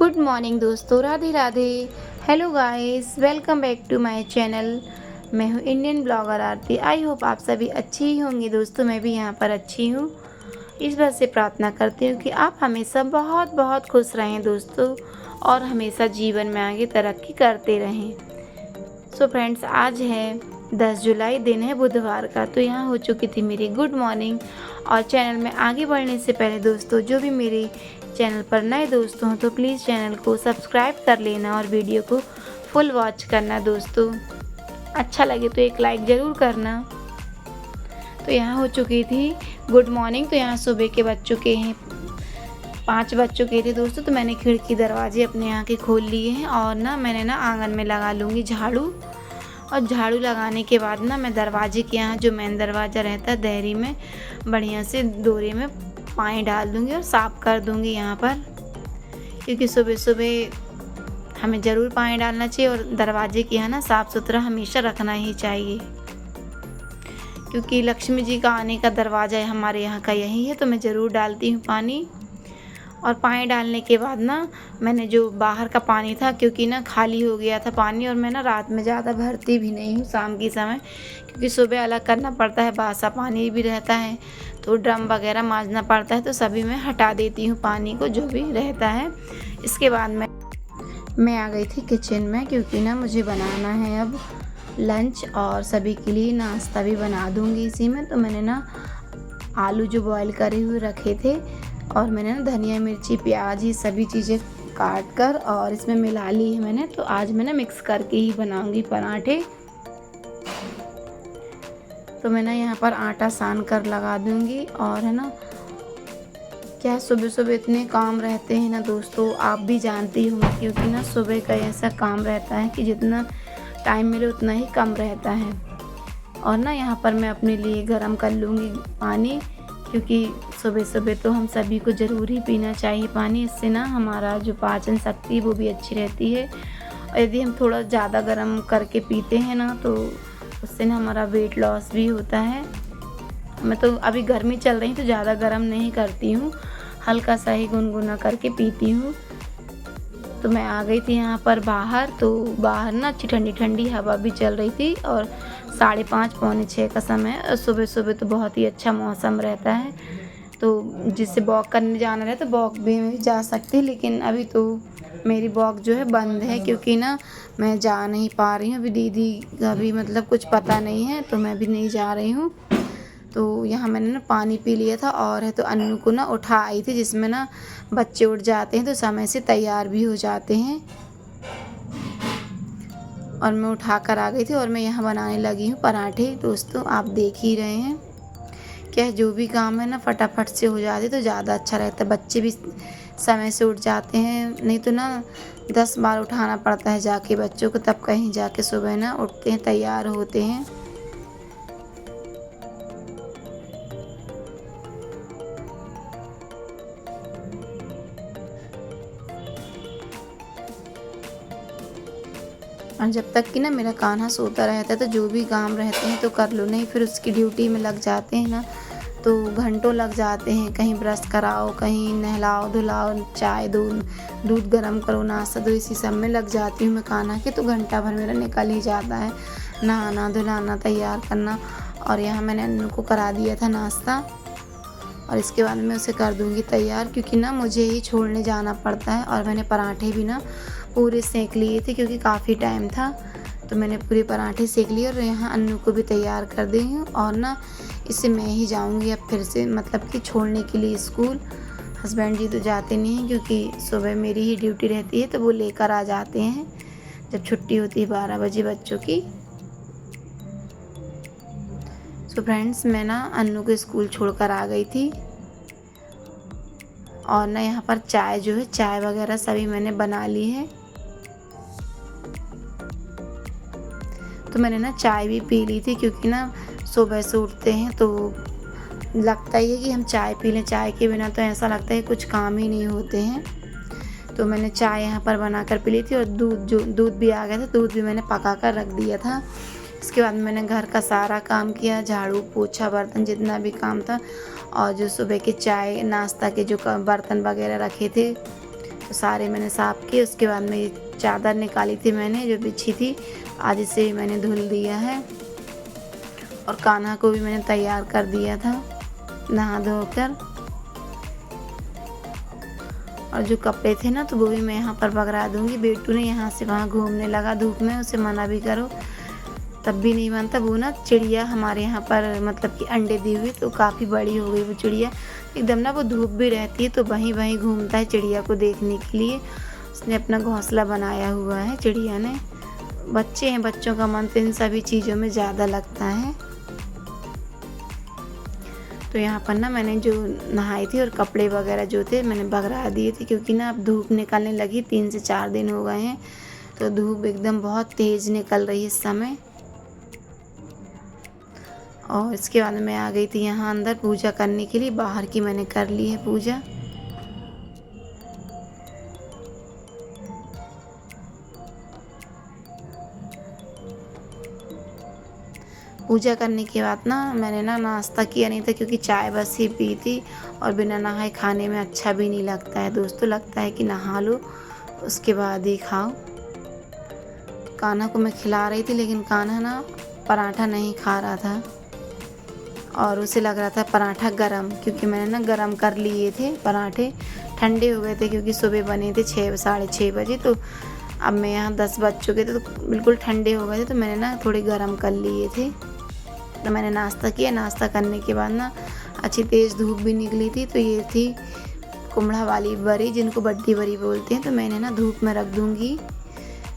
Good morning दोस्तों, Radhe Radhe. Hello guys, welcome back to my channel. मैं हूँ Indian blogger Aarti. I hope आप सभी अच्छी ही होंगी दोस्तों। मैं भी यहाँ पर अच्छी हूँ। इस बात से प्रार्थना करती हूँ कि आप हमेशा बहुत बहुत खुश रहें दोस्तों, और हमेशा जीवन में आगे तरक्की करते रहें। सो फ्रेंड्स, आज है 10 जुलाई, दिन है बुधवार का। तो यहाँ हो चुकी थी मेरी गुड मॉर्निंग। और चैनल में आगे बढ़ने से पहले दोस्तों, जो भी मेरे चैनल पर नए दोस्त हों तो प्लीज़ चैनल को सब्सक्राइब कर लेना और वीडियो को फुल वॉच करना दोस्तों। अच्छा लगे तो एक लाइक ज़रूर करना। तो यहाँ हो चुकी थी गुड मॉर्निंग। तो यहाँ सुबह के बज चुके हैं 5 बज चुके थे दोस्तों। तो मैंने खिड़की दरवाजे अपने यहाँ के खोल लिए हैं, और मैंने आंगन में लगा लूँगी झाड़ू। और झाड़ू लगाने के बाद मैं दरवाजे के यहाँ जो मेन दरवाज़ा रहता है देहरी में बढ़िया से दोरे में पानी डाल दूँगी और साफ़ कर दूँगी यहाँ पर, क्योंकि सुबह सुबह हमें ज़रूर पानी डालना चाहिए। और दरवाजे के यहाँ साफ़ सुथरा हमेशा रखना ही चाहिए, क्योंकि लक्ष्मी जी का आने का दरवाज़ा हमारे यहाँ का यही है। तो मैं ज़रूर डालती हूँ पानी। और पानी डालने के बाद मैंने जो बाहर का पानी था, क्योंकि खाली हो गया था पानी, और मैं रात में ज़्यादा भरती भी नहीं हूँ शाम के समय, क्योंकि सुबह अलग करना पड़ता है, बासा पानी भी रहता है तो ड्रम वगैरह मांजना पड़ता है। तो सभी मैं हटा देती हूँ पानी को जो भी रहता है। इसके बाद मैं आ गई थी किचन में, क्योंकि मुझे बनाना है अब लंच, और सभी के लिए नाश्ता भी बना दूँगी इसी में। तो मैंने आलू जो बॉईल करे हुए रखे थे, और मैंने धनिया मिर्ची प्याज ये सभी चीज़ें काट कर और इसमें मिला ली है मैंने। तो आज मैं मिक्स करके ही बनाऊंगी पराठे। तो मैं यहाँ पर आटा सान कर लगा दूंगी। और क्या सुबह सुबह इतने काम रहते हैं दोस्तों, आप भी जानती होंगी, क्योंकि सुबह का ऐसा काम रहता है कि जितना टाइम मिले उतना ही कम रहता है। और यहाँ पर मैं अपने लिए गरम कर लूँगी पानी, क्योंकि सुबह सुबह तो हम सभी को ज़रूर ही पीना चाहिए पानी। इससे हमारा जो पाचन शक्ति वो भी अच्छी रहती है। और यदि हम थोड़ा ज़्यादा गर्म करके पीते हैं तो उससे हमारा वेट लॉस भी होता है। मैं तो अभी गर्मी चल रही तो ज़्यादा गर्म नहीं करती हूँ, हल्का सा ही गुनगुना करके पीती हूँ। तो मैं आ गई थी यहाँ पर बाहर। तो बाहर अच्छी ठंडी ठंडी हवा भी चल रही थी, और 5:30 पौने 6 का समय। और सुबह सुबह तो बहुत ही अच्छा मौसम रहता है। तो जिससे वॉक करने जाना रहे तो वॉक भी जा सकती, लेकिन अभी तो मेरी वॉक जो है बंद है, क्योंकि मैं जा नहीं पा रही हूँ। अभी दीदी का भी कुछ पता नहीं है, तो मैं भी नहीं जा रही हूँ। तो यहाँ मैंने पानी पी लिया था, और है तो अन्नू को उठा आई थी, जिसमें बच्चे उठ जाते हैं तो समय से तैयार भी हो जाते हैं। और मैं उठा कर आ गई थी, और मैं यहाँ बनाने लगी हूँ पराठे दोस्तों। आप देख ही रहे हैं क्या जो भी काम है फटाफट से हो जाते तो ज़्यादा अच्छा रहता है। बच्चे भी समय से उठ जाते हैं, नहीं तो 10 बार उठाना पड़ता है जाके बच्चों को, तब कहीं जाके सुबह उठते हैं, तैयार होते हैं। और जब तक कि मेरा कान्हा सोता रहता है तो जो भी काम रहते हैं तो कर लो, नहीं फिर उसकी ड्यूटी में लग जाते हैं तो घंटों लग जाते हैं। कहीं ब्रश कराओ, कहीं नहलाओ धुलाओ, चाय दो, दूध गर्म करो, नाश्ता दो, इसी सब में लग जाती हूँ मैं कान्हा के। तो घंटा भर मेरा निकल ही जाता है, नहाना धुलाना तैयार करना। और यहाँ मैंने अन्नू को करा दिया था नाश्ता, और इसके बाद मैं उसे कर दूँगी तैयार, क्योंकि मुझे ही छोड़ने जाना पड़ता है। और मैंने पराठे भी पूरे सेक लिए थे, क्योंकि काफ़ी टाइम था। तो मैंने पूरे पराठे सेक लिए, और यहाँ अन्नू को भी तैयार कर दी हूँ। और इससे मैं ही जाऊँगी अब फिर से, मतलब कि छोड़ने के लिए स्कूल। हस्बैंड जी तो जाते नहीं हैं, क्योंकि सुबह मेरी ही ड्यूटी रहती है, तो वो लेकर आ जाते हैं जब छुट्टी होती है 12 बजे बच्चों की। तो फ्रेंड्स, मैं अन्नू को स्कूल छोड़कर आ गई थी। और यहाँ पर चाय जो है, चाय वगैरह सभी मैंने बना ली है। तो मैंने चाय भी पी ली थी, क्योंकि सुबह से उठते हैं तो लगता ही है कि हम चाय पी लें। चाय के बिना तो ऐसा लगता है कुछ काम ही नहीं होते हैं। तो मैंने चाय यहाँ पर बनाकर पी ली थी, और दूध भी आ गया था, दूध भी मैंने पका कर रख दिया था। इसके बाद मैंने घर का सारा काम किया, झाड़ू पोछा बर्तन जितना भी काम था, और जो सुबह के चाय नाश्ता के जो बर्तन वगैरह रखे थे तो सारे मैंने साफ़ किए। उसके बाद में ये चादर निकाली थी मैंने जो बिछी थी, आज इसे मैंने धुल दिया है। और कान्हा को भी मैंने तैयार कर दिया था नहा धोकर। और जो कपड़े थे ना तो वो भी मैं यहाँ पर बगरा दूँगी। बेटू ने यहाँ से वहाँ घूमने लगा धूप में, उसे मना भी करो तब भी नहीं मानता। वो ना चिड़िया हमारे यहाँ पर मतलब कि अंडे दी हुई, तो काफ़ी बड़ी हो गई वो चिड़िया एकदम ना। वो धूप भी रहती है तो वहीं वहीं घूमता है चिड़िया को देखने के लिए। उसने अपना घोंसला बनाया हुआ है चिड़िया ने। बच्चे हैं, बच्चों का मन तो इन सभी चीज़ों में ज़्यादा लगता है। तो यहाँ पर ना मैंने जो नहाई थी और कपड़े वगैरह जो थे मैंने बगरा दिए थे, क्योंकि ना अब धूप निकलने लगी। 3 से 4 दिन हो गए हैं तो धूप एकदम बहुत तेज़ निकल रही है इस समय। और इसके बाद मैं आ गई थी यहाँ अंदर पूजा करने के लिए। बाहर की मैंने कर ली है पूजा। पूजा करने के बाद ना मैंने ना नाश्ता किया नहीं था, क्योंकि चाय बस ही पी थी। और बिना नहाए खाने में अच्छा भी नहीं लगता है दोस्तों, लगता है कि नहा लो उसके बाद ही खाओ। कान्हा को मैं खिला रही थी, लेकिन कान्हा ना पराठा नहीं खा रहा था और उसे लग रहा था पराठा गरम, क्योंकि मैंने ना गरम कर लिए थे पराठे। ठंडे हो गए थे क्योंकि सुबह बने थे 6 साढ़े 6 बजे। तो अब मैं यहाँ 10 बज चुके थे तो बिल्कुल ठंडे हो गए थे, तो मैंने ना थोड़े गरम कर लिए थे। तो मैंने नाश्ता किया। नाश्ता करने के बाद ना अच्छी तेज़ धूप भी निकली थी, तो ये थी कुम्हड़ा वाली बरी, जिनको बड्डी बरी बोलते हैं। तो मैंने ना धूप में रख दूँगी,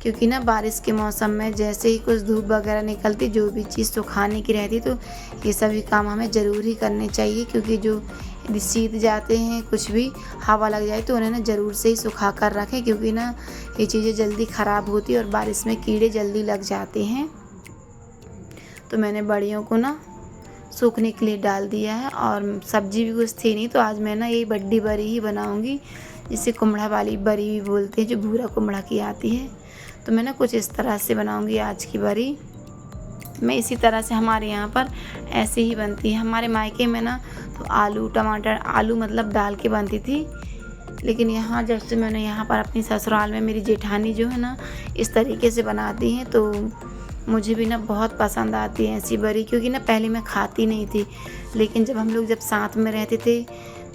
क्योंकि ना बारिश के मौसम में जैसे ही कुछ धूप वगैरह निकलती, जो भी चीज़ सुखाने की रहती, तो ये सभी काम हमें ज़रूर ही करने चाहिए। क्योंकि जो यदि सीध जाते हैं, कुछ भी हवा लग जाए, तो उन्हें ना ज़रूर से ही सुखा कर रखें, क्योंकि ना ये चीज़ें जल्दी ख़राब होती है और बारिश में कीड़े जल्दी लग जाते हैं। तो मैंने बड़ियों को ना सूखने के लिए डाल दिया है। और सब्जी भी कुछ थी नहीं, तो आज मैं ना यही बड्डी बरी ही बनाऊँगी, जिसे कुम्हड़ा वाली बरी भी बोलते हैं, जो भूरा कुम्हड़ा की आती है। तो मैं ना कुछ इस तरह से बनाऊंगी आज की बरी। मैं इसी तरह से हमारे यहाँ पर ऐसे ही बनती है। हमारे मायके में ना तो आलू टमाटर, आलू मतलब डाल के बनती थी, लेकिन यहाँ जब से मैंने यहाँ पर अपनी ससुराल में मेरी जेठानी जो है ना इस तरीके से बनाती हैं, तो मुझे भी ना बहुत पसंद आती है ऐसी बरी। क्योंकि ना पहले मैं खाती नहीं थी, लेकिन जब हम लोग जब साथ में रहते थे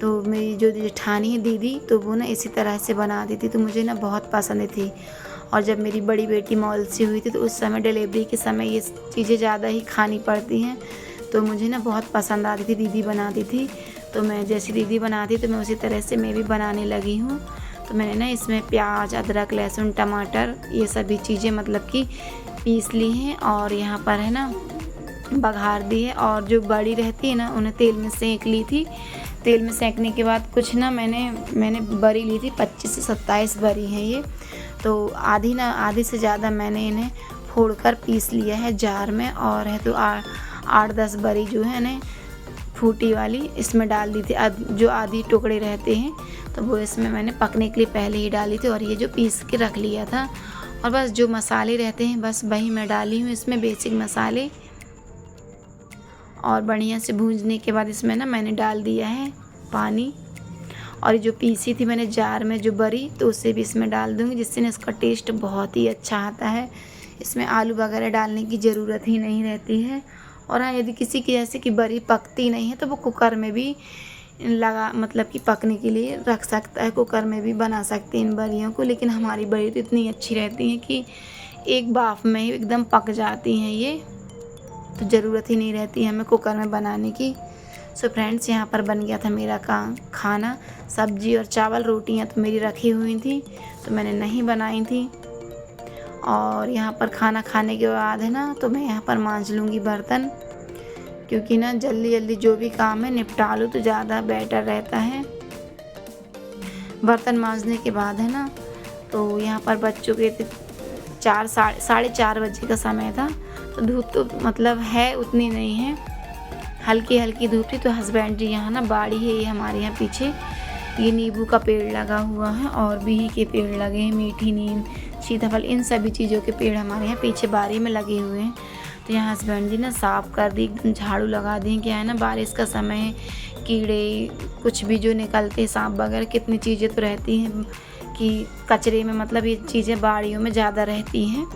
तो मेरी जो जेठानी है दीदी, तो वो ना इसी तरह से बनाती थी, तो मुझे ना बहुत पसंद थी। और जब मेरी बड़ी बेटी मॉल से हुई थी, तो उस समय डिलीवरी के समय ये चीज़ें ज़्यादा ही खानी पड़ती हैं, तो मुझे ना बहुत पसंद आती थी। दीदी बनाती थी, तो मैं जैसी दीदी बनाती तो मैं उसी तरह से मैं भी बनाने लगी हूँ। तो मैंने ना इसमें प्याज, अदरक, लहसुन, टमाटर ये सभी चीज़ें मतलब कि पीस ली हैं, और यहाँ पर है ना बघार दी है। और जो बड़ी रहती है ना, उन्हें तेल में सेंक ली थी। तेल में सेंकने के बाद कुछ ना मैंने बरी ली थी, 25 से 27 बरी है ये। तो आधी से ज़्यादा मैंने इन्हें फोड़कर पीस लिया है जार में। और है तो 8-10 बरी जो है ना फूटी वाली इसमें डाल दी थी। जो आधी टुकड़े रहते हैं तो वो इसमें मैंने पकने के लिए पहले ही डाली थी, और ये जो पीस के रख लिया था। और बस जो मसाले रहते हैं बस वही मैं डाली हूँ इसमें, बेसिक मसाले। और बढ़िया से भूंजने के बाद इसमें ना मैंने डाल दिया है पानी। और जो पीसी थी मैंने जार में जो बरी, तो उसे भी इसमें डाल दूँगी, जिससे ना इसका टेस्ट बहुत ही अच्छा आता है। इसमें आलू वगैरह डालने की ज़रूरत ही नहीं रहती है। और हाँ, यदि किसी की जैसे कि बरी पकती नहीं है, तो वो कुकर में भी मतलब कि पकने के लिए रख सकता है। कुकर में भी बना सकते हैं इन बरियों को। लेकिन हमारी बरी तो इतनी अच्छी रहती हैं कि एक भाप में ही एकदम पक जाती हैं ये, तो ज़रूरत ही नहीं रहती है हमें कुकर में बनाने की। सो फ्रेंड्स, यहाँ पर बन गया था मेरा खाना। सब्जी और चावल, रोटियाँ तो मेरी रखी हुई थी, तो मैंने नहीं बनाई थी। और यहाँ पर खाना खाने के बाद है ना, तो मैं यहाँ पर मांज लूँगी बर्तन, क्योंकि ना जल्दी जल्दी जो भी काम है निपटा लो तो ज़्यादा बेटर रहता है। बर्तन मांजने के बाद है ना, तो यहाँ पर बज चुके थे 4 साढ़े 4 बजे का समय था। तो धूप तो मतलब है उतनी नहीं है, हल्की हल्की धूप थी। तो हस्बैंड जी यहाँ ना बाड़ी है ये हमारे यहाँ पीछे, ये नींबू का पेड़ लगा हुआ है और बिही के पेड़ लगे हैं, मीठी नीम, सीताफल, इन सभी चीज़ों के पेड़ हमारे यहाँ पीछे बारी में लगे हुए हैं। तो यहाँ हस्बैंड जी ना साफ़ कर दी, एकदम झाड़ू लगा दी। क्या है ना, बारिश का समय है, कीड़े कुछ भी जो निकलते हैं, सांप वगैरह, कितनी चीज़ें तो रहती हैं कि कचरे में मतलब ये चीज़ें बाड़ियों में ज़्यादा रहती हैं।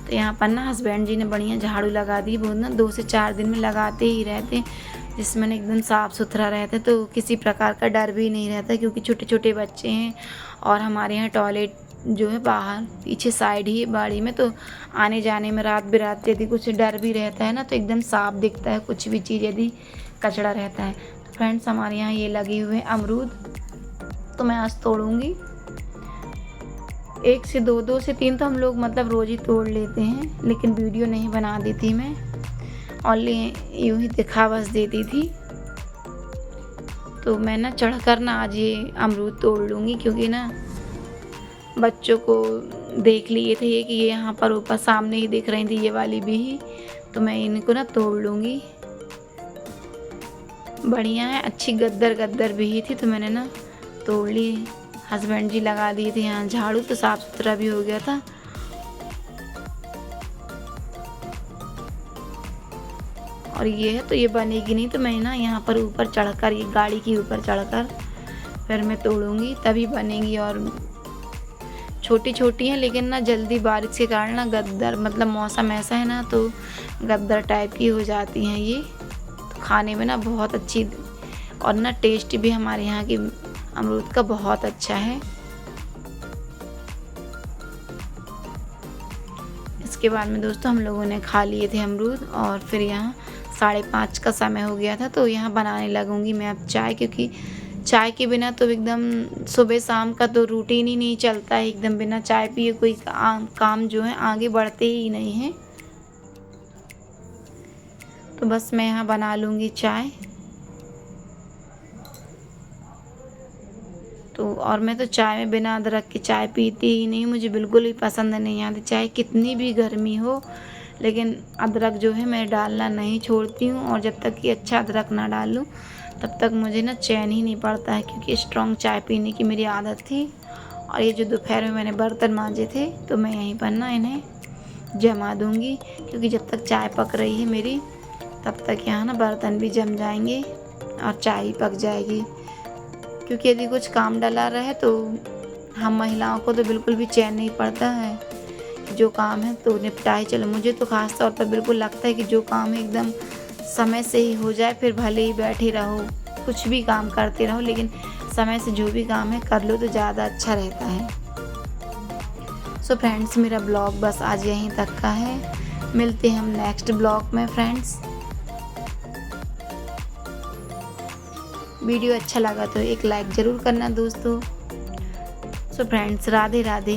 तो यहाँ पर ना हस्बैंड जी ने बढ़िया झाड़ू लगा दी। वो ना 2 से 4 दिन में लगाते ही रहते, जिसमें ना एकदम साफ़ सुथरा रहता है, तो किसी प्रकार का डर भी नहीं रहता, क्योंकि छोटे छोटे बच्चे हैं और हमारे यहाँ टॉयलेट जो है बाहर पीछे साइड ही है बाड़ी में, तो आने जाने में रात बिरात यदि कुछ डर भी रहता है ना तो एकदम साफ़ दिखता है कुछ भी चीज़ यदि कचरा रहता है। तो फ्रेंड्स हमारे यहाँ ये लगे हुए हैं अमरूद, तो मैं आज तोड़ूँगी 1 से 2 से 3 तो हम लोग मतलब रोज़ ही तोड़ लेते हैं, लेकिन वीडियो नहीं बना देती मैं, ओनली यूँ ही दिखावस देती थी। तो मैं ना चढ़कर ना आज ये अमरूद तोड़ लूँगी, क्योंकि ना बच्चों को देख लिए थे कि ये यहाँ पर ऊपर सामने ही दिख रही थी ये वाली भी, तो मैं इनको ना तोड़ लूँगी। बढ़िया है, अच्छी गद्दर गद्दर भी थी, तो मैंने ना तोड़ ली। हस्बैंड जी लगा दिए थे यहाँ झाड़ू, तो साफ़ सुथरा भी हो गया था। और ये है तो ये बनेगी नहीं, तो मैं ना यहाँ पर ऊपर चढ़कर, ये गाड़ी के ऊपर चढ़कर फिर मैं तोड़ूँगी, तभी बनेगी। और छोटी छोटी हैं, लेकिन ना जल्दी बारिश के कारण ना गद्दर, मतलब मौसम ऐसा है ना तो गद्दर टाइप की हो जाती हैं ये। तो खाने में ना बहुत अच्छी, और ना टेस्ट भी हमारे यहाँ की अमरूद का बहुत अच्छा है। इसके बाद में दोस्तों हम लोगों ने खा लिए थे अमरूद, और फिर यहाँ 5:30 का समय हो गया था, तो यहाँ बनाने लगूँगी मैं अब चाय, क्योंकि चाय के बिना तो एकदम सुबह शाम का तो रूटीन ही नहीं चलता है, एकदम बिना चाय पिए कोई काम जो है आगे बढ़ते ही नहीं हैं। तो बस मैं यहाँ बना लूँगी चाय। तो और मैं तो चाय में बिना अदरक की चाय पीती ही नहीं, मुझे बिल्कुल भी पसंद नहीं आती, चाहे कितनी भी गर्मी हो, लेकिन अदरक जो है मैं डालना नहीं छोड़ती हूँ। और जब तक कि अच्छा अदरक ना डालूँ तब तक मुझे ना चैन ही नहीं पड़ता है, क्योंकि स्ट्रॉन्ग चाय पीने की मेरी आदत थी। और ये जो दोपहर में मैंने बर्तन मांजे थे, तो मैं यहीं पर ना इन्हें जमा दूँगी, क्योंकि जब तक चाय पक रही है मेरी तब तक यहाँ ना बर्तन भी जम जाएंगे और चाय ही पक जाएगी। क्योंकि यदि कुछ काम डला रहे तो हम महिलाओं को तो बिल्कुल भी चैन नहीं पड़ता है, जो काम है तो निपटाए चलो। मुझे तो ख़ास तौर पर बिल्कुल लगता है कि जो काम है एकदम समय से ही हो जाए, फिर भले ही बैठे रहो कुछ भी काम करते रहो, लेकिन समय से जो भी काम है कर लो तो ज़्यादा अच्छा रहता है। सो फ्रेंड्स मेरा ब्लॉग बस आज यहीं तक का है, मिलते हैं हम नेक्स्ट ब्लॉग में फ्रेंड्स। वीडियो अच्छा लगा तो एक लाइक ज़रूर करना दोस्तों। So friends Radhe Radhe.